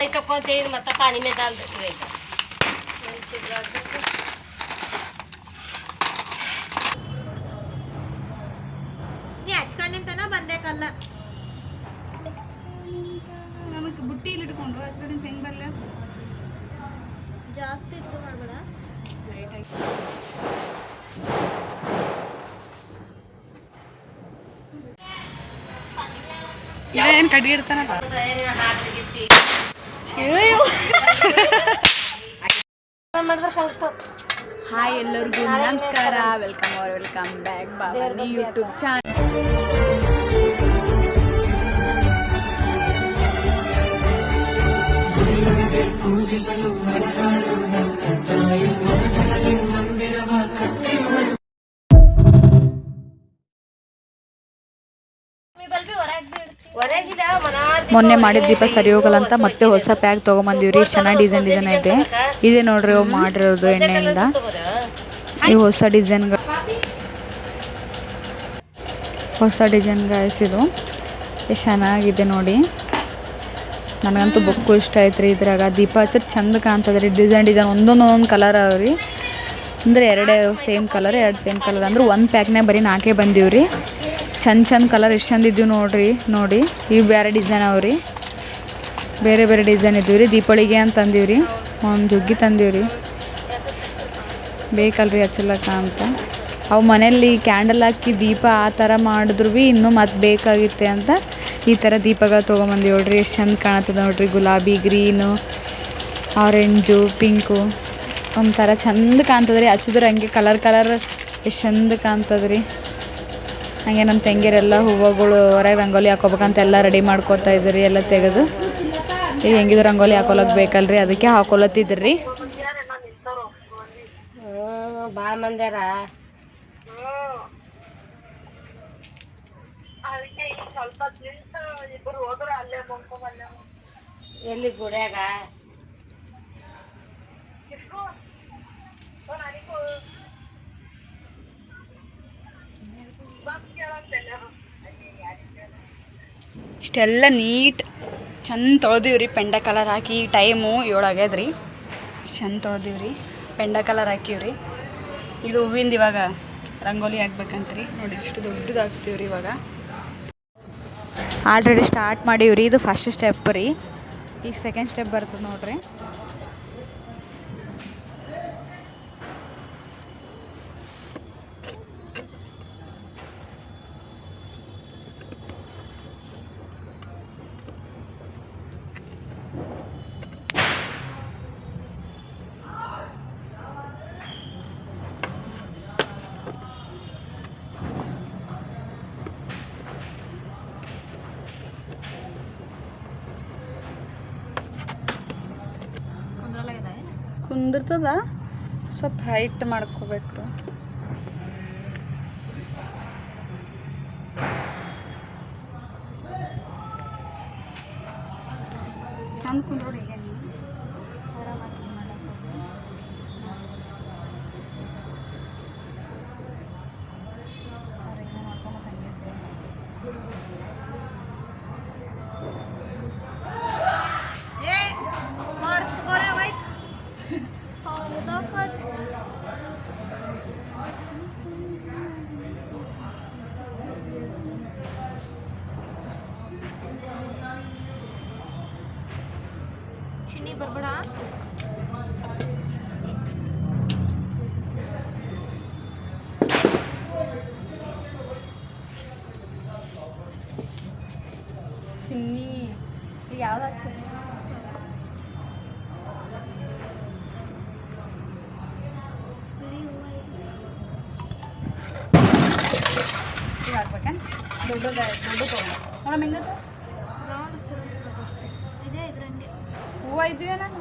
ಮತ್ತೆ पानी में डाल देते ನೀ ಹಚ್ಕೊಂಡಿಂತನ ಬಂದೇಕಲ್ಲ ನಮಗೆ ಬುಟ್ಟಿ ಇಲ್ಲಿ ಇಟ್ಕೊಂಡು ಹಚ್ಕೊಂಡಿಂತ ಹೆಂಗೆ ಬರಲ್ಲ ಜಾಸ್ತಿ ಇತ್ತು ಮಾಡಬೇಡ ಏನು ಕಡ್ಡಿ ಇಡ್ತಾನಲ್ಲ ಹಾಯ್ ಎಲ್ಲರಿಗೂ ನಮಸ್ಕಾರ ವೆಲ್ಕಮ್ ಬ್ಯಾಕ್ ಬಾಬಾನಿ ಯೂಟ್ಯೂಬ್ ಚಾನಲ್ ಮೊನ್ನೆ ಮಾಡಿದ ದೀಪ ಸರಿ ಹೋಗಲ್ಲ ಅಂತ ಮತ್ತೆ ಹೊಸ ಪ್ಯಾಕ್ ತೊಗೊಂಬಂದಿವ್ರಿ. ಚೆನ್ನಾಗಿ ಡಿಸೈನ್ ಇದೆ. ಇದೇ ನೋಡ್ರಿ ಅವು ಮಾಡಿರೋದು ಎಣ್ಣೆಯಿಂದ. ಈ ಹೊಸ ಡಿಸೈನ್ ಗಾಯಿಸಿದು ಎಷ್ಟು ಚೆನ್ನಾಗಿದೆ ನೋಡಿ. ನನಗಂತೂ ಬುಕ್ಕು ಇಷ್ಟ ಆಯ್ತು ರೀ. ಇದ್ರಾಗ ದೀಪ ಹಚ್ಚರ್ ಚಂದ ಕಾಣ್ತದೆ ರೀ. ಡಿಸೈನ್ ಒಂದೊಂದು ಕಲರ್ ಅವ್ರಿ. ಅಂದರೆ ಎರಡು ಸೇಮ್ ಕಲರ್ ಅಂದ್ರೆ ಒಂದು ಪ್ಯಾಕ್ನಾಗ ಬರೀ 4 ಬಂದೀವ್ರಿ. ಚಂದ ಕಲರ್ ಎಷ್ಟು ಚಂದ ಇದ್ದೀವಿ ನೋಡಿ. ಇವು ಬೇರೆ ಡಿಸೈನ್ ಅವ್ರಿ. ಬೇರೆ ಡಿಸೈನ್ ಇದ್ದೀವಿ ರೀ. ದೀಪಾವಳಿಗೆ ಅಂತ ತಂದೀವ್ರಿ. ಒಂದು ಜುಗ್ಗಿ ತಂದೀವ್ರಿ. ಬೇಕಲ್ರಿ ಹಚ್ಚಲಕ್ಕ ಅಂತ. ಅವು ಮನೆಯಲ್ಲಿ ಕ್ಯಾಂಡಲ್ ಹಾಕಿ ದೀಪ ಆ ಥರ ಮಾಡಿದ್ರು ಭೀ ಇನ್ನೂ ಮತ್ತೆ ಬೇಕಾಗಿತ್ತೆ ಅಂತ ಈ ಥರ ದೀಪಗಳು ತೊಗೊಂಬಂದು ನೋಡ್ರಿ. ಎಷ್ಟು ಚಂದ ಕಾಣ್ತದೆ ನೋಡ್ರಿ. ಗುಲಾಬಿ, ಗ್ರೀನು, ಆರೆಂಜು, ಪಿಂಕು ಒಂಥರ ಚಂದ ಕಾಣ್ತದೆ ರೀ. ಹಚ್ಚಿದ್ರೆ ಹಂಗೆ ಕಲರ್ ಎಷ್ಟು ಚಂದ ಕಾಣ್ತದೆ ರೀ. ಹಾಗೆ ನಮ್ಮ ತಂಗಿಯರೆಲ್ಲ ಹೂವುಗಳು ಹೊರಗೆ ರಂಗೋಲಿ ಹಾಕೋಬೇಕಂತ ಎಲ್ಲ ರೆಡಿ ಮಾಡ್ಕೋತಾ ಇದ್ರಿ. ಎಲ್ಲ ತೆಗೆದು ಈಗ ಹೆಂಗಿದ್ರು ರಂಗೋಲಿ ಹಾಕೊಳಕ್ಕೆ ಬೇಕಲ್ರಿ, ಅದಕ್ಕೆ ಹಾಕೊಳತ್ತಿದ್ರಿ. ಭಾಳ ಮಂದ್ಯಾರ ಎಲ್ಲಿ ಗುಡ್ಯಾಗ ಇಷ್ಟೆಲ್ಲ ನೀಟ್ ಚಂದ ತೊಳೆದಿವ್ರಿ. ಪೆಂಡ ಕಲರ್ ಹಾಕಿ ಟೈಮು 7 ಆಗ್ಯದ್ರಿ. ಚಂದ ತೊಳೆದಿವ್ರಿ. ಪೆಂಡ ಕಲರ್ ಹಾಕಿವ್ರಿ. ಇದು ಹೂವಿಂದ ಇವಾಗ ರಂಗೋಲಿ ಹಾಕ್ಬೇಕಂತ್ರಿ ನೋಡಿ. ಇಷ್ಟು ದೊಡ್ಡದು ಹಾಕ್ತೀವ್ರಿ. ಇವಾಗ ಆಲ್ರೆಡಿ ಸ್ಟಾರ್ಟ್ ಮಾಡೀವ್ರಿ. ಇದು ಫಸ್ಟ್ ಸ್ಟೆಪ್ ರೀ. ಈಗ ಸೆಕೆಂಡ್ ಸ್ಟೆಪ್ ಬರ್ತದೆ ನೋಡ್ರಿ. ಕುಂದಿರ್ತದ, ಸ್ವಲ್ಪ ಹೈಟ್ ಮಾಡ್ಕೋಬೇಕು. ಚಂದ ಕುಂದ್ರೋಡಿ. ಚಿನ್ನಿ ಬರ್ಬೇಡ. ಚಿನ್ನಿ ಈಗ ಯಾವ್ದು ಹಾಕ್ತೀರಿ? ಈಗ ಹಾಕ್ಬೇಕ? ದೊಡ್ಡ ತೊಗೊಂಡು ಮೇಡಮ್ ಹೆಂಗ ಇದೇ ಇದ್ರಂಗೆ ಹೂವು ಇದ್ದೀವಿ ನಾನು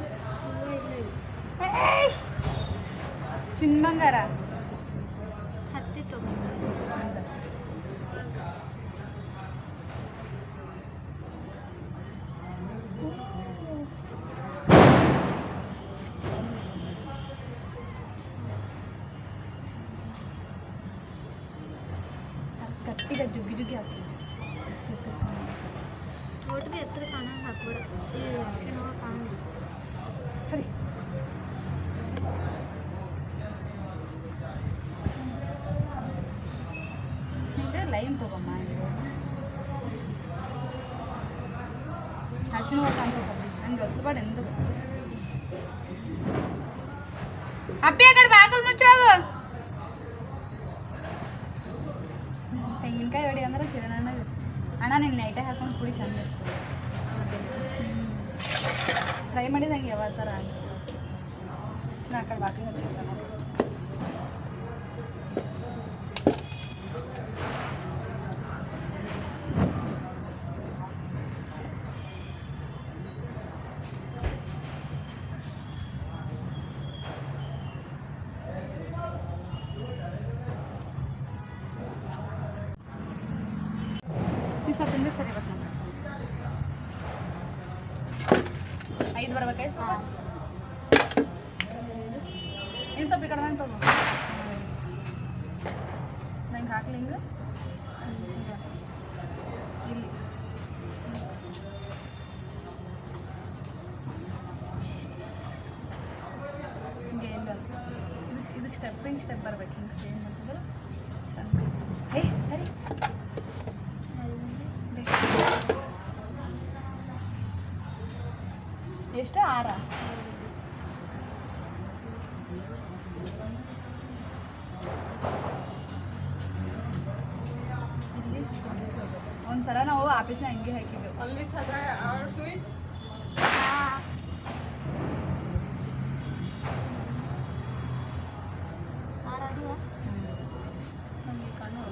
ಚಿನ್ನ ಬಂಗಾರ ಹತ್ತಿ ತಗೊಂಡು ಕತ್ತಿಗೆ ಜುಗ್ಗಿ ಜುಗ್ಗಿ ಹಾಕಿ ಒಟ್ಟು ಎತ್ತರ ಕಾಣ ಹಾಕ್ಬಿಡ. ಸರಿ ಹಿಂಗೆ ಲೈನ್ ತಗೊಮ್ಮ ಅರ್ಶಿನ ಒಟ್ಟು ಅಂತ ಹಂಗೆ ಒತ್ತುಬೇಡ ಎಂದು ಅಪ್ಪಿ ಆ ಕಡೆ ಬಾಕಲ್ ಮುಚ್ಚಾವು ತೆಂಗಿನಕಾಯಿ ಹೊಡಿ ಅಂದ್ರೆ ಕಿರಣ ಅಣ್ಣ ನಿನ್ನ ನೈಟೇ ಹಾಕೊಂಡು ಕುಡಿ ಚಂದ ಟ್ರೈ ಮಾಡಿದಂಗೆ ಯಾವ ಥರ ನಾ ಆ ಕಡೆ ಬಾಕಲ್ ಮುಚ್ಚಿರ್ತಾನೆ ಸ್ವಲ್ಪ ಹಿಂದೆ ಸರಿ ಇವತ್ತು ನೋಡಿ 5 ಬರ್ಬೇಕಾಯ್ತು ಸ್ವಲ್ಪ ಇನ್ನು ಸ್ವಲ್ಪ ಈ ಕಡೆ ನಂಗೆ ತಗೋ ನಂಗೆ ಹಾಕ್ಲಿ ಹಿಂಗೆ ಇಲ್ಲಿ ಹಿಂಗೆ ಇಲ್ಲ ಇದಕ್ಕೆ ಸ್ಟೆಪ್ ಬರ್ಬೇಕು ಹಿಂಗೆ ಸೇಮ್ ಅಂತಂದ್ರೆ ಚಂದ ಸರಿ ಎಷ್ಟು 6 ಒಂದ್ಸಲ ನಾವು ಆಫೀಸ್ನ ಹಂಗೆ ಹಾಕಿದ್ದೆವು ಅಲ್ಲಿ ಸದಾ ನಮಗೆ ಕಣ್ಣು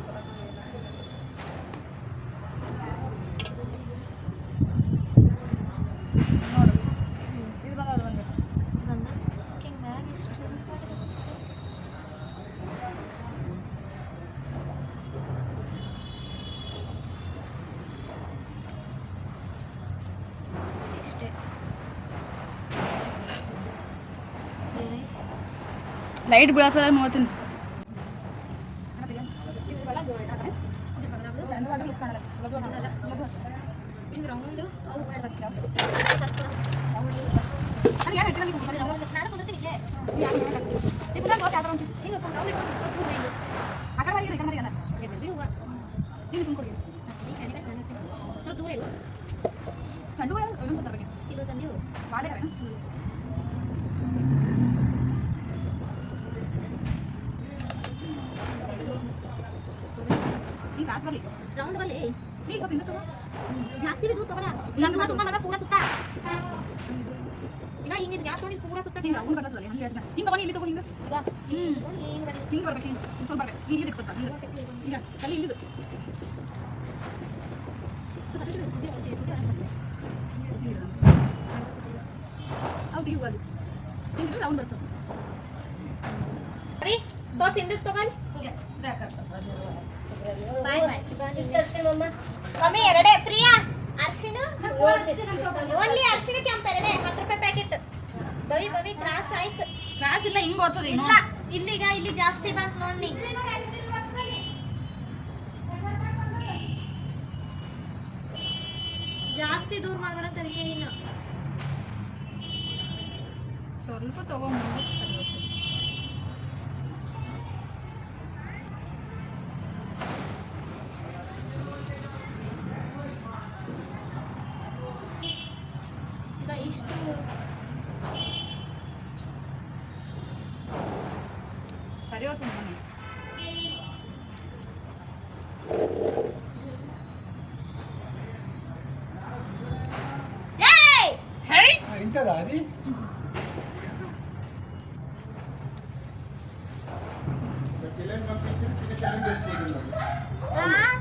ಲೈಟ್ ಬೀಳತ್ತಲ್ಲ ನೋಡ್ತೀನಿ ರೌಂಡ್ ಬಲ್ಲಿ ನೀ ಸ್ವಲ್ಪ ಹಿಂದೆ ತಗೋ ಜಾಸ್ತಿ ದೂರ ತಗೋಲ್ಲ ಇಲ್ಲ ತುಂಬ ಮರ ಪೂರ ಸುತ್ತ ಈಗ ಹಿಂಗೆ ಗ್ಯಾಪ್ ತೊಗೊಂಡು ಪೂರ ಸುತ್ತ ಹಿಂಗೆ ರೌಂಡ್ ಬರ್ತದಲ್ಲ ಹಂಗೆ ಹೇಳ್ತೀನಿ ಹಿಂಗೆ ತಗೊಂಡು ಇಲ್ಲಿ ತಗೋ ಹಿಂಗೆ ಹಿಂಗೆ ಬರ್ಬೇಕು ಹಿಂಗೆ ಸ್ವಲ್ಪ ಬರ್ಬೇಕು ಹಿಂಗೆ ಇಲ್ಲಿ ಇಟ್ಕೊತ ಈಗ ಅಲ್ಲಿ ಇಲ್ಲಿದು ಔಟ್ ಈಗ ಅದು ಹಿಂಗೆ ರೌಂಡ್ ಬರ್ತದೆ ಸ್ವಲ್ಪ ಹಿಂದಕ್ಕೆ ತಗೊಂಡು ಬಾಯ್ ಬಾಯ್ ಮಮ್ಮಿ ಎರಡೇ ಪ್ರಿಯಾ ಅರ್ಶಿನ ಓನ್ಲಿ ಅರ್ಶಿನ ಕೆಂಪು ಎರಡೇ 10 ರೂಪಾಯಿ ಪ್ಯಾಕೆಟ್ ಬವಿ ಕ್ರಾಸ್ ಆಯ್ತು ಕ್ರಾಸ್ ಇಲ್ಲ ಹಿಂಗೆ ಓದ್ತದೆ ಇಲ್ಲ ಇಲ್ಲಿಗ ಇಲ್ಲಿ ಜಾಸ್ತಿ ಬಂತು ನೋಡಿ ಜಾಸ್ತಿ ದೂರ ಮಾಡ್ಬೇಡ ತರಿಗೆ ಇನ್ನು ಸ್ವಲ್ಪ ತಗೊಂಡು ಇಷ್ಟು ಸರಿ ಹೋಗ್ತು ಮನೆ ఇంటదా అది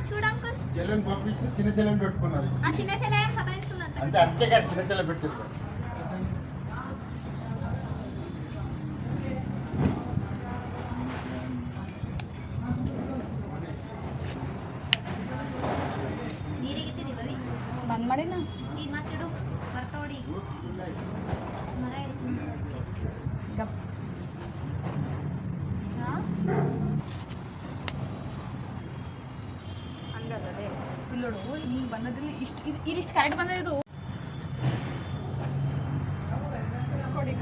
చూడంకుల్ చెల్లెని పంపించి చిన్న చెల్లెని పెట్టుకున్నారు ఆ చిన్న చెల్లె ఏం సతాయిస్తుందంట అంటే అంతే కదా చిన్న చెల్లె పెట్టారు ನೀರಿಗಿತ್ತಿದಿ ಬವಿ ಬಂದ್ ಮಾಡಿ ನಾ ಈಗ ಮತ್ತಿಡು ಬರ್ತೋಡಿ ಮರ ಹಿಡ್ತೀನಿ ಗಪ್ ಹಂಗದೇ ಇಲ್ಲೋಡು ಹಿಂಗೆ ಬಂದದಿಲ್ಲ ಇಷ್ಟು ಇದು ಇಲ್ಲಿಷ್ಟು ಕರೆಕ್ಟ್ ಬಂದ ಇದು ಕೊಡಿ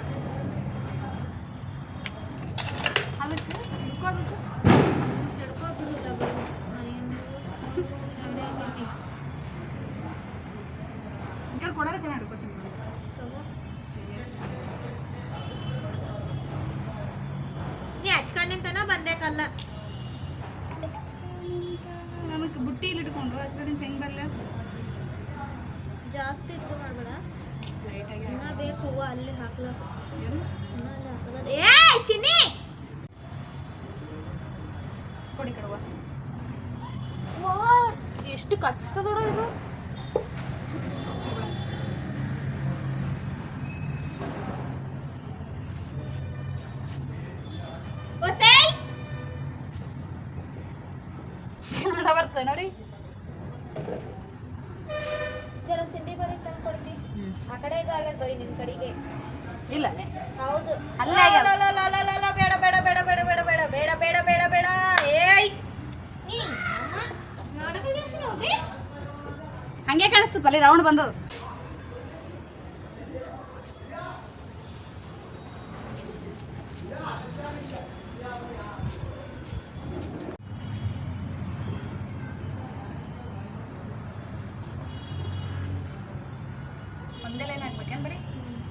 ಬಂದೆ ಕಲ್ಲ ನಮಗೆ ಬುಟ್ಟಿ ಇಲ್ಲಿ ಇಟ್ಕೊಂಡು ಹಚ್ಕಡಿಂದ ಹೆಂಗೆ ಬರಲ್ಲ ಜಾಸ್ತಿ ಇಟ್ಟು ಮಾಡ್ಬೇಡ ಇನ್ನ ಬೇಕು ಹೂವು ಅಲ್ಲಿ ಹಾಕ್ಲ ಏ ಚಿನ್ನಿ ಕೊಡಿ ಕಡುವ ಎಷ್ಟು ಕಚ್ತದೋಡ ಇದು ಕನ್ನಡ ಬರ್ತದೆ ನೋಡಿ ಜರ ಸಿಂಧಿ ಬರೀ ತಂದು ಕೊಡ್ತಿ ಆ ಕಡೆ ಇದು ಆಗ್ಯದ ಬರೀ ನಿನ್ ಕಡೆಗೆ ಇಲ್ಲ ಹೌದು ಅಲ್ಲೇ ಆಗ್ಯದ. ಬೇಡ ಬೇಡ ಬೇಡ ಬೇಡ ಬೇಡ ಬೇಡ ಬೇಡ ಬೇಡ ಬೇಡ ಬೇಡ ಏಯ್ ನೀ ನೋಡಬೇಕು ಹಂಗೆ ಕಾಣಿಸ್ತದೆ ಅಲ್ಲಿ ರೌಂಡ್ ಬಂದದು ಒಂದೇ ಲೈನ್ ಹಾಕ್ಬೇಕೇನು ಬರೀ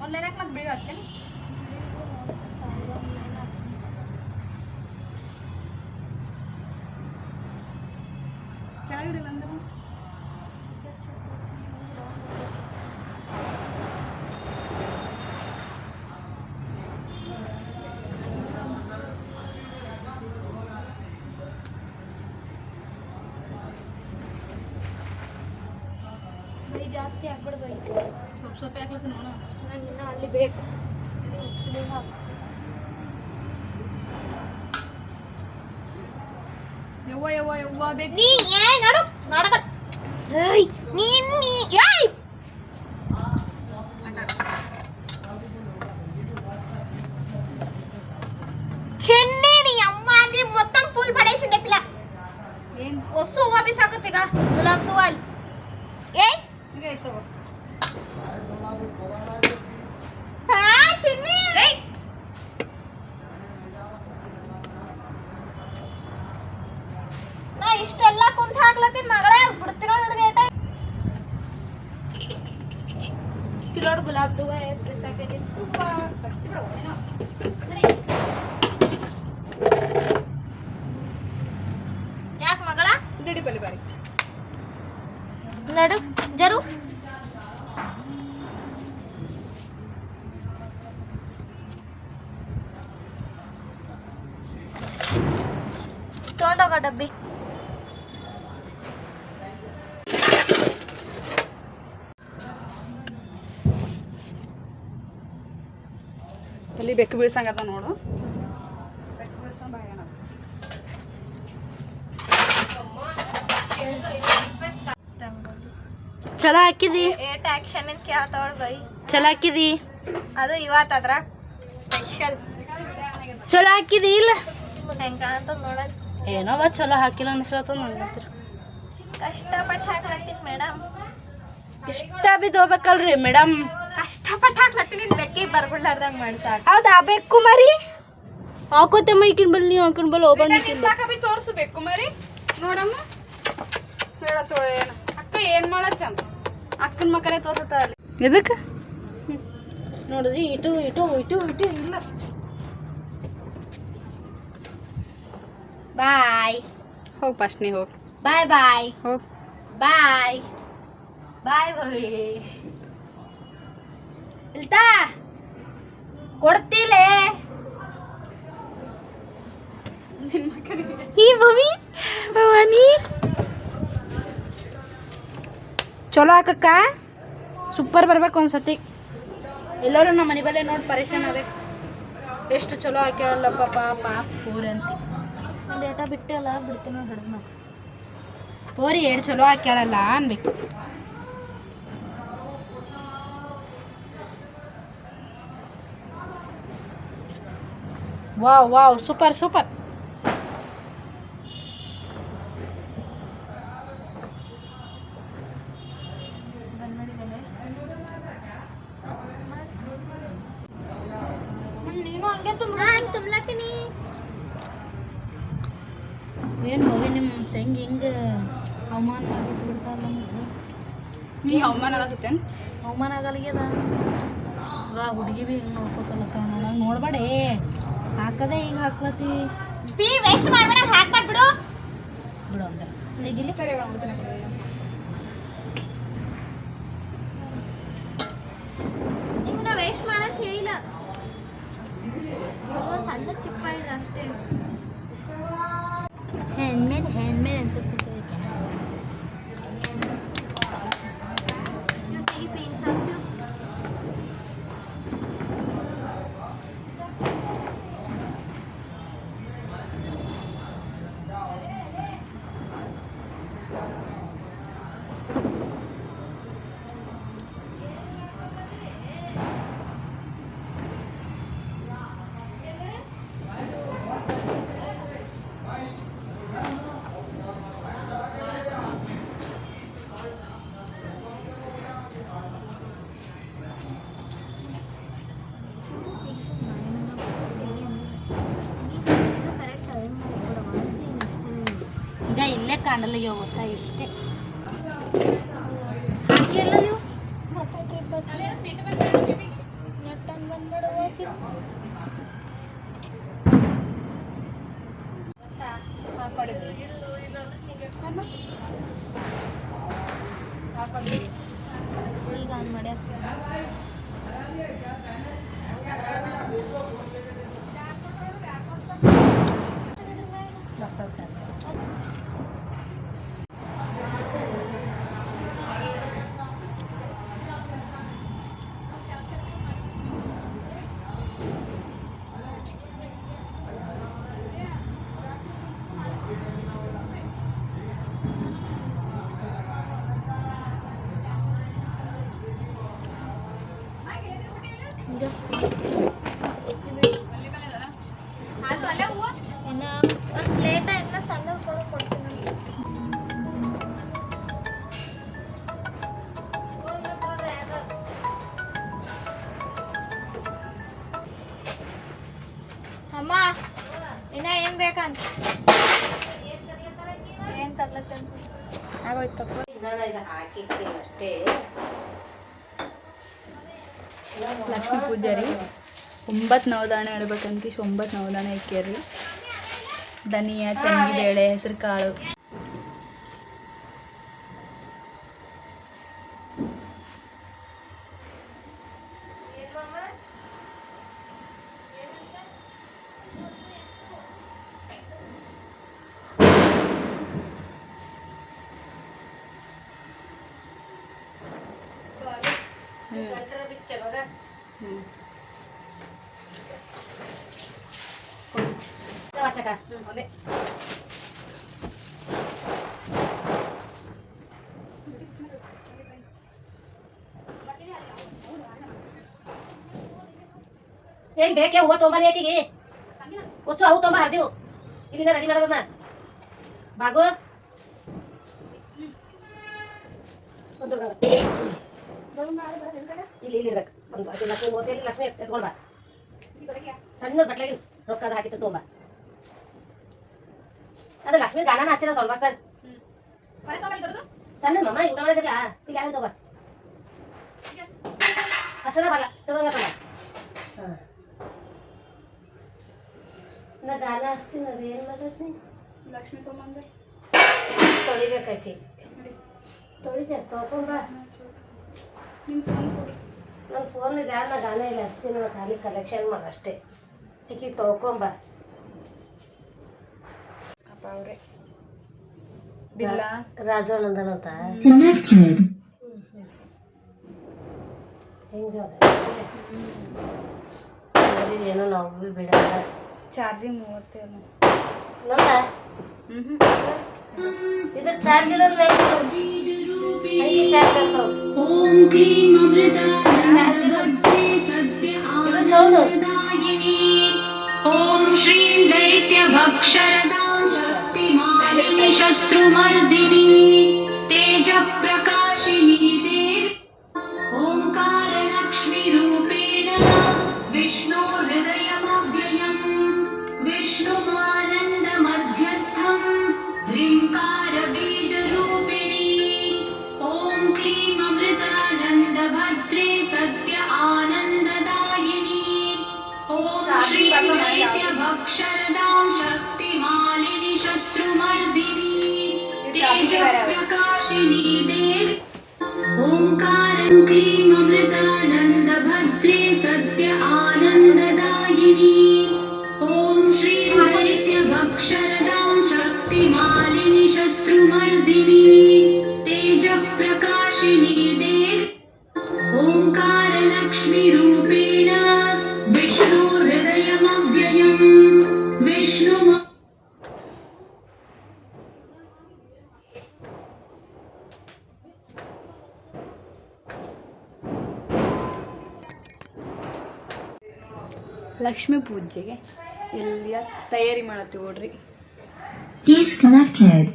ಒಂದು ಲೈನ್ ಹಾಕಿ ಮತ್ತೆ ಬಿಳಿ ಹಾಕ್ತೇನೆ ಕೆಳಗಿಡಿಲ್ಲ ಅಂದ್ರೆ ಬರೀ ಜಾಸ್ತಿ ಹಾಕ್ಬಿಡ್ಬೇಕು ಸೊಪ್ಪು ಸೊಪ್ಪೆ ಹಾಕ್ಲತ್ತ ನೋಡ ನಂಗೆ ಇನ್ನ ಅಲ್ಲಿ ಬೇಕು ಹಾಕು ಯವ್ವ ಯವ್ವ ಯವ್ವ ಬೇಕು ನೀ ಏ ನಡು ನಾಟಕ ಏಯ್ ನೀನ್ ನೀ ಏಯ್ చెన్నీ నీ అమ్మ అది మొత్తం ఫుల్ పడేసింది పిల్ల ಏನು వస్తూ వాపస్ ఆగుతీగా గులాబ్ దువాల్ ఏ ಈಗ ಆಯ್ತು ಹಾ ಚಿನ್ನಿ ನಾ ಇಷ್ಟೆಲ್ಲ ಕುಂತ ಹಾಕ್ಲತ್ತೀನಿ ಮಗಳೇ ಬಿಡ್ತಿರೋ ನೋಡಿದೇಟ ಕಿಲೋಡ್ ಗುಲಾಬ್ ದುವಾ ಎಷ್ಟು ಸಾಕಿದ್ದೀನಿ ಸೂಪರ್ ಹಚ್ಚಿ ಬಿಡು ಏನೋ ಯಾಕೆ ಮಗಳ ಗಡಿ ಬಲಿ ಬಾರಿ ನಡು ಜರು ತೊಗೊಂಡೋಗ ಡಬ್ಬಿ ಅಲ್ಲಿ ಬೆಕ್ಕು ಬೀಳ್ಸಂಗದ ನೋಡು ಬೆಕ್ಕು ಬೀಳ್ಸಂಗ ಬಾಯ್ ಚಲೋ ಹಾಕಿದಿ ಏಟ್ ಆಕ್ಷನ್ ಅಂತ ಕೇಳ್ತಾವಳ ಬೈ ಚಲೋ ಹಾಕಿದಿ ಅದು ಇವತ್ತಾದ್ರ ಸ್ಪೆಷಲ್ ಚಲೋ ಹಾಕಿದಿ ಇಲ್ಲ ಹೆಂಗ್ ಕಾಣ್ತದ ನೋಡಲ್ ಏನೋ ಚಲೋ ಹಾಕಿಲ್ಲ ಅನ್ಸತ್ತ ನನಗೆ ಕಷ್ಟಪಟ್ಟು ಹಾಕ್ಲತ್ತೀನಿ ಮೇಡಮ್ ಇಷ್ಟ ಬಿದ್ದು ಹೋಗ್ಬೇಕಲ್ರಿ ಮೇಡಮ್ ಕಷ್ಟಪಟ್ಟು ಹಾಕ್ಲತ್ತೀನಿ ಬೆಕ್ಕಿಗೆ ಬರ್ಬಿಡ್ಲಾರ್ದಂಗ್ ಮಾಡ್ಸಾಕ ಹೌದಾ ಬೇಕು ಮರಿ ಹಾಕೋತಮ್ಮ ಈಕಿನ ಬಲ್ಲಿ ನೀವು ಹಾಕಿನ ಬಲ್ಲಿ ಹೋಗ್ಬಂದು ಬಿ ತೋರಿಸ್ಬೇಕು ಮರಿ ನೋಡಮ್ಮ ಹೇಳತ್ತೋ ಏನು ಅಕ್ಕ ಏನು ಮಾಡತ್ತ ಅಕ್ಕನ ಮಕ್ಕಳೇ ತೋರ್ಸತ್ತ ಅಲ್ಲಿ ಎದಕ್ಕೆ ನೋಡಿದ್ರಿ ಇಟು ಇಲ್ಲ ಬಾಯ್ ಹೋಗಿ ಫಸ್ಟ್ ನೀ ಹೋಗಿ ಬಾಯ್ ಬಾಯ್ ಹೋಗಿ ಬಾಯ್ ಬಾಯ್ ಬಾಯ್ ಇಲ್ತಾ ಕೊಡ್ತಿಲೇ ಈ ಭೂಮಿ ಭವಾನಿ ಚಲೋ ಹಾಕಕ್ಕ ಸೂಪರ್ ಬರ್ಬೇಕು ಒಂದ್ಸತಿ ಎಲ್ಲರೂ ನಮ್ಮ ಮನೆ ಬಲ್ಲೇ ನೋಡಿ ಪರೇಶಾನ್ ಆಗ್ಬೇಕು ಎಷ್ಟು ಚಲೋ ಹಾಕ್ಯಾಳಲ್ಲಪ್ಪ ಪಾಪ ಪೂರಿ ಅಂತ ಡೇಟ ಬಿಟ್ಟಲ್ಲ ಬಿಡ್ತೀನಿ ಹಿಡಿದು ಪೋರಿ ಎಷ್ಟು ಚಲೋ ಹಾಕ್ಯಾಳಲ್ಲ ಅನ್ಬೇಕು ವಾವ್ ವಾವ್ ಸೂಪರ್ ಸೂಪರ್ ನೀನು ಹಂಗೆ ತುಂಬಲಾತೀನಿ ಏನು ಮವಿ ನಿಮ್ಮ ತಂಗಿ ಹಿಂಗೆ ಅವಮಾನ ಮಾಡ್ಬಿಟ್ಟು ಬಿಡ್ತಾರಲ್ಲ ನೀ ಅವಮಾನ ಆಗತ್ತೇನು ಅವಮಾನ ಆಗಲ್ಗ್ಯದ ಹುಡುಗಿ ಭೀ ಹಿಂಗೆ ನೋಡ್ಕೋತಲ್ಲ ನೋಡಂಗೆ ನೋಡ್ಬೇಡಿ ಹಾಕದೆ ಈಗ ಹಾಕ್ಲತ್ತಿ ಪಿ ವೇಸ್ಟ್ ಮಾಡ್ಬೇಡ, ಹಾಕ್ಬಿಡು. ಬಿಡು ಅಂತ ತೆಗಿಲಿ. ನಿಮ್ಮನ್ನ ವೇಸ್ಟ್ ಮಾಡಕ್ ಹೇಳಿಲ್ಲ, ಒಂದು ಸಣ್ಣ ಚಿಪ್ ಮಾಡಿದ್ರೆ ಅಷ್ಟೇ. ಹ್ಯಾಂಡ್ಮೇಡ್ ಅಂತ ತೆಗಿ ಪಿ ಸಾಸು. ಈಗ ಇಲ್ಲೇ ಕಾಣಲ್ಲ ಗೊತ್ತಾ, ಇಷ್ಟೇ. ಹಾಕಿಲ್ಲ ನೀವು ಈಗ ಆನ್ ಮಾಡ್ಯಾರ. ಇನ್ನು ಒಂದು ಪ್ಲೇಟ್ ಎಲ್ಲ ಸಣ್ಣ ಕೊಡ್ತೀನಿ. ಅಮ್ಮ ಇನ್ನ ಏನ್ ಬೇಕಂತ ಏನ್ ತರ್ಲತ್ತಂತ ಆಗೋಯ್ತಪ್ಪ. ಅಷ್ಟೇ. ಲಕ್ಷ್ಮೀ ಪೂಜಾರಿ 9 ನವದಾಣೆ ಹೇಳ್ಬೇಕಂತ 9 ನವದಾಣೆ ಇಕ್ಕ್ಯಾರಿ. ಧನಿಯಾ, ತೆಂಗಿ ಬೇಳೆ, ಹೆಸರು ಕಾಳು. ಏನ್ ಬೇಕೆ ಹೂವ ತೊಂಬರಿ ಆಕಿಗೆ ಒಸು ಅವು ತೊಂಬ ಹರಿದೆವು ಇಲ್ಲಿಂದ ರೆಡಿ ಮಾಡೋದನ್ನ ಬಾಗು ಇಲ್ಲಿ ಇಲ್ಲಿ ಇರ್ಬೇಕು. ಒಂದು ಲಕ್ಷ್ಮಿ ಮೂವತ್ತೇಳಿ ಲಕ್ಷ್ಮಿ ಎತ್ಕೊಂಡ್ ಬಾ. ಸಣ್ಣ ಬಟ್ಲಾಗಿ ರೊಕ್ಕದ ಹಾಕಿತ್ತು ತೊಂಬ. ಅದು ಲಕ್ಷ್ಮಿ ಗಾನನ ಹಚ್ಚಿದ ಸ್ವಲ್ಪ ಬಸ್ತಾಗ ಸಣ್ಣ ಮಮ್ಮ ಊಟ ಮಾಡಿದಿಲ್ಲ ಈಗ ಯಾವ ತೊಂಬ ಅಷ್ಟದ ಬರಲ್ಲ ತೊಗೊಂಡ ತೊಂಬ. ನಾ ಗಾನ ಹಚ್ತೀನಿ. ಅದು ಏನು ಮಾಡತ್ತಿ ಲಕ್ಷ್ಮಿ ತೊಗೊಂಬಂದೆ ತೊಳಿಬೇಕಾಕಿ ತೊಳಿತಾರೆ ತೊಳ್ಕೊಂಬ. ನನ್ನ ಫೋನ್ ಇದೆ ನಾ ಗಾನ ಇಲ್ಲ ಹಚ್ತೀನಿ. ನಾವು ಖಾಲಿ ಕಲೆಕ್ಷನ್ ಮಾಡ ಅಷ್ಟೇ. ಈಕಿ ತೊಳ್ಕೊಂಬ. ಅಪ್ಪ ಅವ್ರೆ ಬಿಲ್ಲ ರಾಜೋನಂದನಂತ ಹೆಂಗೆ ಏನೋ ನಾವು ಭೀ ಬಿಡಲ್ಲ. ಚಾರ್ಜಿಂಗ್ 30 ನಂದ ಇದು ಚಾರ್ಜ್ ಇರೋದು ಚಾರ್ಜ್ ಆಗ್ತಾವ. ಇದು ಸೌಂಡು ಓಂ ಶ್ರೀಂ ದೈತ್ಯಭಕ್ಷರದಾಂ ಶಕ್ತಿಮಾಲಿನಿ ಶತ್ರುಮರ್ದಿನಿ ತೇಜ ಪ್ರಕಾಶಿನಿ ದೇವಿ ಓಂಕಾರ ಲಕ್ಷ್ಮಿ ರೂಪೇಣ ವಿಷ್ಣು ಹೃದಯಮವ್ಯಯಂ ವಿಷ್ಣುಮಾನಂದ ಮಧ್ಯಸ್ಥಂ ಹ್ರೀಂಕಾರ ಬೀಜರೂಪಿಣಿ ಓಂ ಕ್ಲೀಂ ಅಮೃತಾನಂದ ಭದ್ರೇ ಸತ್ಯ ಆನಂದದಾಯಿನಿ ಓಂ ಶ್ರೀ ದೈತ್ಯಭಕ್ಷರದಾಂ ಶಕ್ತಿ तेजप्रकाशिनी देवी ओंकारं क्लीं अमृतानन्दभद्रे सत्य आनन्ददायिनी ॐ श्रीं दैत्यभक्षरदां शक्तिमालिनि शत्रुमर्दिनी तेजप्रकाशिनी देवी ओंकारलक्ष्मीरूपेण विष्णुहृदयमव्ययम् विष्णुम ಲಕ್ಷ್ಮೀ ಪೂಜೆಗೆ ಎಲ್ಲ ತಯಾರಿ ಮಾಡತ್ತೀವಿ ನೋಡ್ರಿ. Disconnected.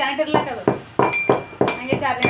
ಕರೆಂಟ್ ಇರ್ಲಕ್ಕದು ಹಂಗೆ ಚಾರ್ಜ್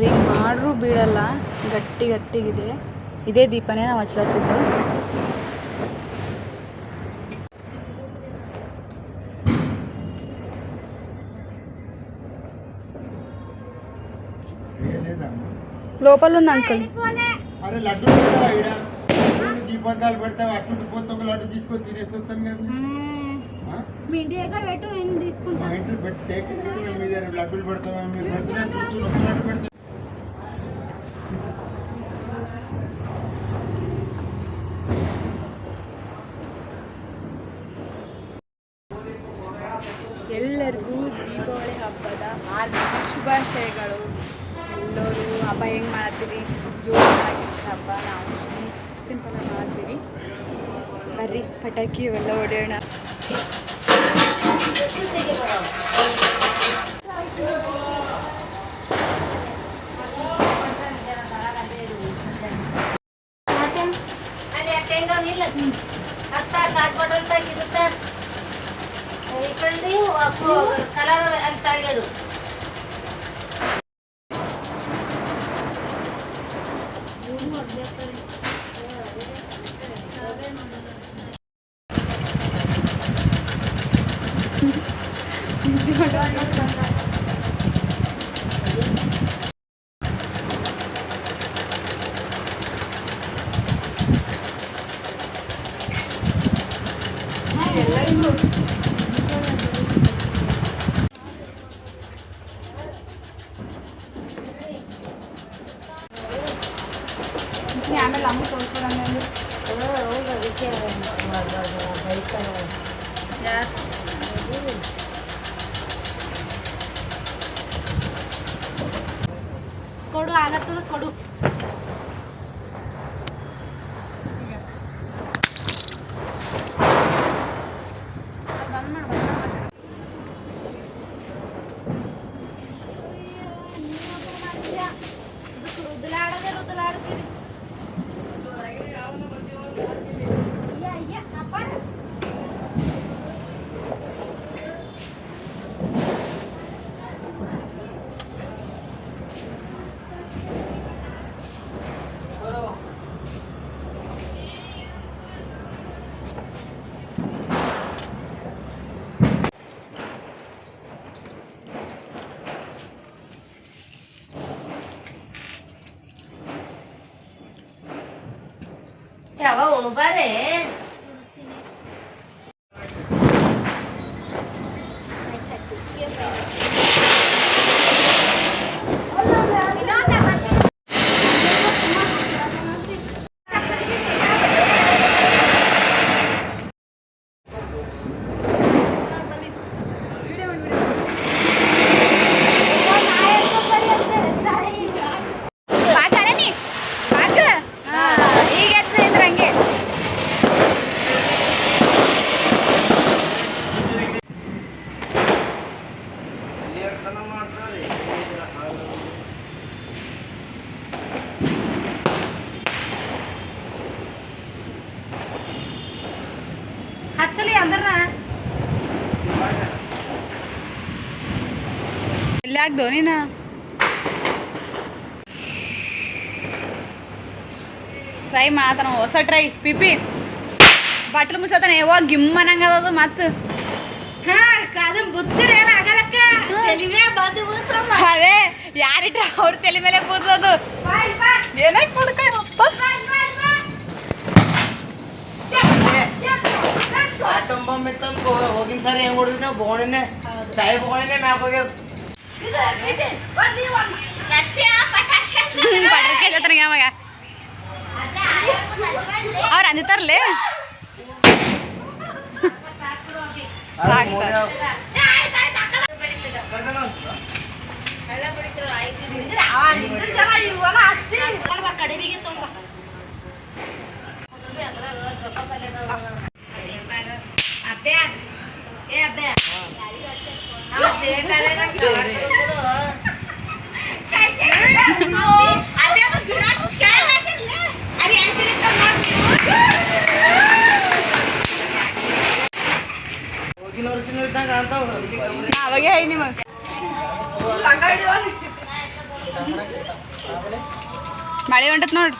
ಹಿಂಗೆ ಮಾಡ್ರೂ ಬೀಳಲ್ಲ, ಗಟ್ಟಿ ಗಟ್ಟಿಗಿದೆ. ಇದೇ ದೀಪನೇ ನಾವು ಹಚ್ಲತ್ತಿದ್ದು. లోపల ఉంది అంకుల్. అరే లడ్డు పెడతావా ఈడ? దీపంతాలు పెడతావా? అటు పోతే లడ్డు తీసుకొని తినేసి వస్తాను కదా. మీ ఇంటి దగ్గర పెట్టు, నేను తీసుకుంటా. మా ఇంట్లో పెట్టి మీ దగ్గర లడ్డూలు పెడతావా? మీరు పెడుతున్నట్టు కూర్చొని ఒక లడ్డు పెడతా. ಎಲ್ಲರಿಗೂ ದೀಪಾವಳಿ ಹಬ್ಬದ ಹಾರ್ದಿಕ ಶುಭಾಶಯಗಳು. ಎಲ್ಲರೂ ಹಬ್ಬ ಹೆಂಗೆ ಮಾಡತ್ತೀರಿ? ಜೋರಾಗಿರ್ತಾರೆ ಹಬ್ಬ. ನಾವು ಸಿಂಪಲಾಗಿ ಮಾಡ್ತೀವಿ. ಬರ್ರಿ ಪಟಾಕಿ ಇವೆಲ್ಲ ಹೊಡೆಯೋಣ. ಕಲರ್ ಅಲ್ಲಿ ತಳಗಡು ಆಮೇಲೆ ಅಮ್ಮ ತೋರಿಸ್ಕೊಡಂಗೆ ಹೌದು ಅದಕ್ಕೆ ಬೈಕ್ ಯಾರು ಕೊಡು, ಆಗತ್ತದ ಕೊಡು. ಬಂದ್ ಮಾಡು. ರುದ್ಲಾಡೋದೇ ಯಾವ ಉಣು ಬಾರೆ ಹಚ್ಚಲಿ ಅಂದ್ರ ಇಲ್ಲ ಧೋನಿನ ಟ್ರೈ ಮಾಡತಾನ ಹೊಸ ಟ್ರೈ ಪಿಪಿ ಬಾಟ್ಲ್ ಮುಸತಾನೆ ಯಾವಾಗ ಗಿಮ್ಮನಂಗದ ಮತ್ತು ಅದು ಬುಚ್ಚರ್ ಏನ ಆಗಲಕ್ಕ ತೆಲಿವೆ ಬಂದು ಬುಚ್ಚಮ್ಮ ಅದೇ ಯಾರಿಟ್ರ ಅವ್ರ ತಲೆ ಮೇಲೆ ಕೂದೋದು ಏನಾಯ್ತು ಕೊಡ್ಕಾಯ ಹೋಗಿನ ಸಾರಿ ಹೆಂಗ್ ಹೊಡಿದ್ವಿ ನಾವು ಬೋಣಿನೇ ಚಾಯ್ ಬೋಣಿನೇ ಮ್ಯಾಪ್ ಹೋಗ್ಯದ ಪಡ್ರಿಕೆ ಜೊತೆಗೆ ಅವಾಗ ಅವ್ರು ಅಂದಿತಾರಲ್ಲೇ ಸಾಕು ಹೋಗಿನ ವರ್ಷನೂ ಇದ್ದಂಗ ಅಂತಾವ ಅದಕ್ಕೆ ಕಮ್ಮಿ ಅವಾಗೆ ಹೈ ನಿಮಗೆ ಮಳೆ ಹೊಂಟತ್ ನೋಡ್ರಿ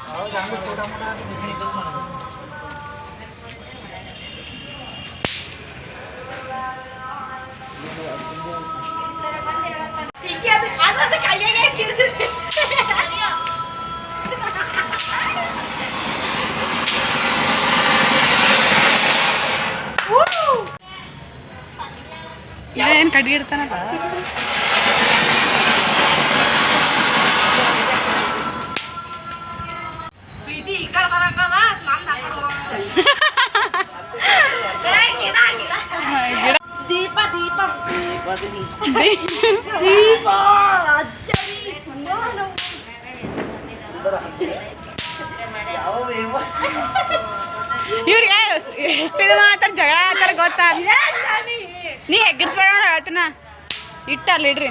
ಏನು ಕಡಿ ಇಡ್ತಾನಲ್ಲ ದೀಪ ದೀಪ ಇವ್ರಿಗೆ ಎಷ್ಟು ಮಾತಾಡ ಜಗಳ ಆತಾರ ಗೊತ್ತಾ ನೀ ಹೆಗ್ಗಿಸ್ಬೇಡ ಹೇಳ್ತೀನ ಇಟ್ಟಲ್ಲ ಇಡ್ರಿ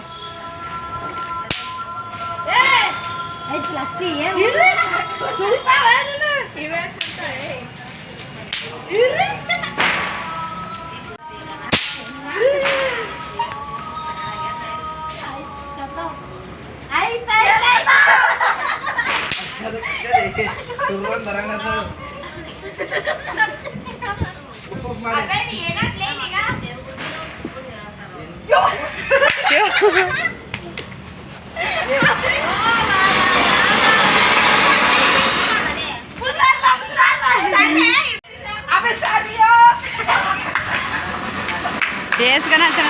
ಸುರ್ರ ಬರಂಗ ಮಾಡಿ ಬೇಸ್ಗನ ಹಚ್ಚಣ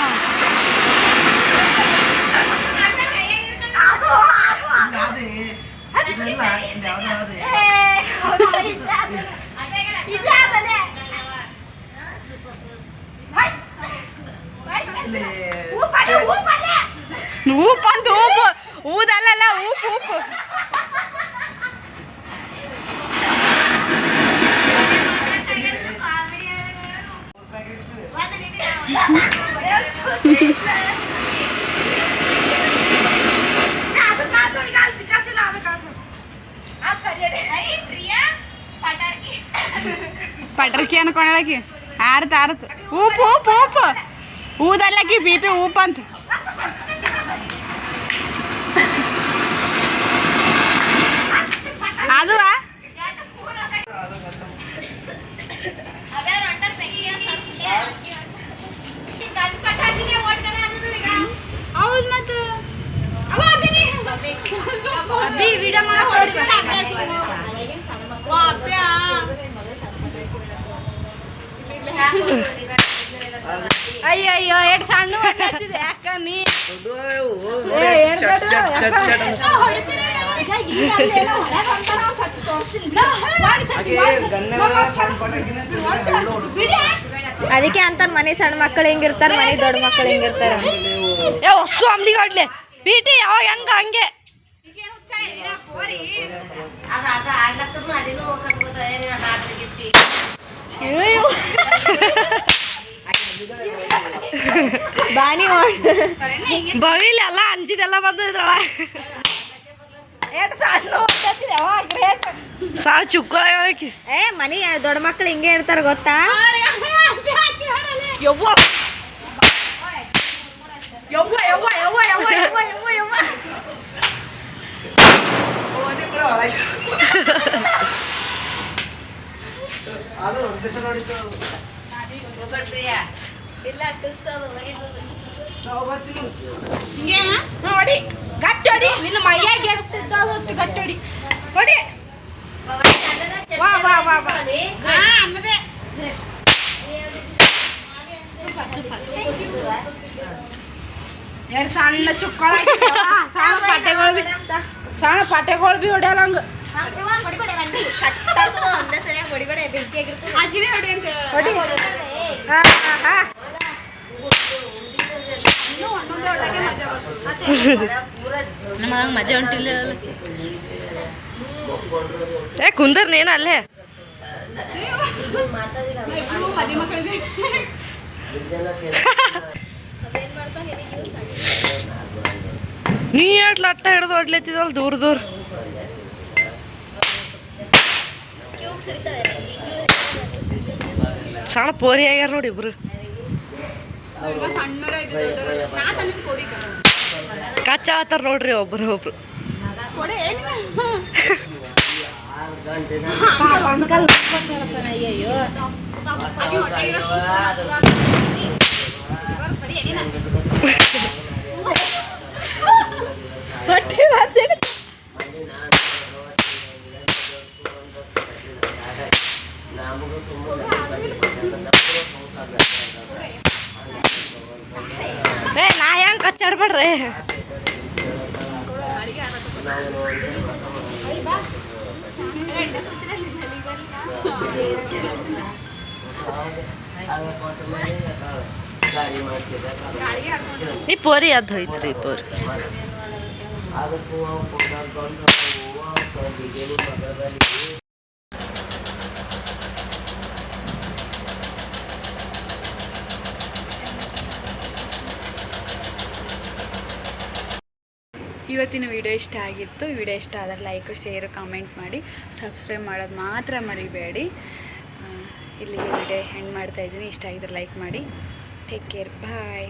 ಊಪ್ ಅಂತ ಊಪು ಊದಲ್ಲ ಊಪು ಊಪು ಪಟರ್ಕಿ ಅನ್ಕೊಂಡಳಕಿ ಆರತ್ ಊಪು ಊಪು ಊಪು ಊದಲ್ಲಕಿ ಬಿ ಪಿ ಊಪ್ ಅಂತ ಅದು ಹೌದು ಮತ್ತು ಅಬ್ಬಿ ವಿಡಿಯೋ ಅಯ್ಯಯ್ಯೋ ಎಷ್ಟು ಸಣ್ಣ ಹಚ್ಚಿದೆ ಯಾಕ ನೀ ಅದಕ್ಕೆ ಅಂತ ಮನೆ ಸಣ್ಣ ಮಕ್ಕಳು ಹೆಂಗಿರ್ತಾರ ಮನೆ ದೊಡ್ಡ ಮಕ್ಕಳು ಹೆಂಗಿರ್ತಾರ ಹೊಸ ಅಂಬ್ಲಿಗೆ ಹೊಡ್ಲಿ ಪೀಟಿ ಯಾವಾಗ ಹೆಂಗ ಹಂಗೆ ಬಾನಿ ಬವಿಲ್ ಎಲ್ಲ ಅಂಜಿದೆಲ್ಲ ಬಂದಿದ್ರೊಳ ಸಾಲ ಚುಕ್ಕ ಏ ಮನಿ ದೊಡ್ಡ ಮಕ್ಳು ಹಿಂಗೆ ಇರ್ತಾರ ಗೊತ್ತಾ? ಯವ್ವ ಯವ್ವ ಯವ್ವ ಯವ್ವ ಯವ್ವ ಯವ್ವ ಯವ್ವ ಯವ್ವ ಅದು ಒಂದೇ ಸಲ ನೋಡಿದ್ದು ಇಲ್ಲ ಟುಸ್ಸದು ನಾವು ಬರ್ತೀವಿ. ನೋಡಿ ಗಟ್ಟಿ ಹೊಡಿ ನಿನ್ನ ಮೈಯಾಗ ಎಷ್ಟಿದ್ದು ಗಟ್ಟಿ ಹೊಡಿ ಹೊಡಿ ವಾ ವಾ ವಾ ವಾ ಅನ್ನದೇ ಎರಡು ಸಣ್ಣ ಚುಕ್ಕಳ ಸಣ್ಣ ಪಾಟೆಗಳು ಬಿ ಹೊಡ್ಯಾರ ಹಂಗ ಹೊಡಿ ನಮಗೆ ಮಜಾ ಉಂಟಿಲ್ಲ ಏ ಕುಂದರ್ ನೇನ ಅಲ್ಲೇ ನೀ ಎಟ್ ಲಟ್ಟ ಹಿಡ್ದು ಹೊಡ್ಲತ್ತಿದಲ್ಲ ದೂರ ದೂರ ಸಣ್ಣ ಪೋರಿ ಆಗ್ಯಾರ ನೋಡಿ ಇಬ್ರು ಕಚ್ಚಾ ಆತಾರ ನೋಡ್ರಿ ಒಬ್ರು ಅಯ್ಯಯ್ಯೋ ಏ ನಾ ಹೆಂಗ್ ಕಚ್ಚಾಡ್ಬೇಡ್ರಿ ಈ ಪೋರಿ ಅದ್ ಹೋಯ್ತ್ರಿ ಪೋರಿ ಇವತ್ತಿನ ವಿಡಿಯೋ ಇಷ್ಟ ಆಗಿತ್ತು. ವಿಡಿಯೋ ಇಷ್ಟ ಆದರೆ ಲೈಕ್ ಶೇರು ಕಾಮೆಂಟ್ ಮಾಡಿ ಸಬ್ಸ್ಕ್ರೈಬ್ ಮಾಡೋದು ಮಾತ್ರ ಮರಿಬೇಡಿ. ಇಲ್ಲಿಗೆ ವಿಡಿಯೋ ಎಂಡ್ ಮಾಡ್ತಾಯಿದ್ದೀನಿ. ಇಷ್ಟ ಆಗಿದ್ರೆ ಲೈಕ್ ಮಾಡಿ. ಟೇಕ್ ಕೇರ್, ಬಾಯ್.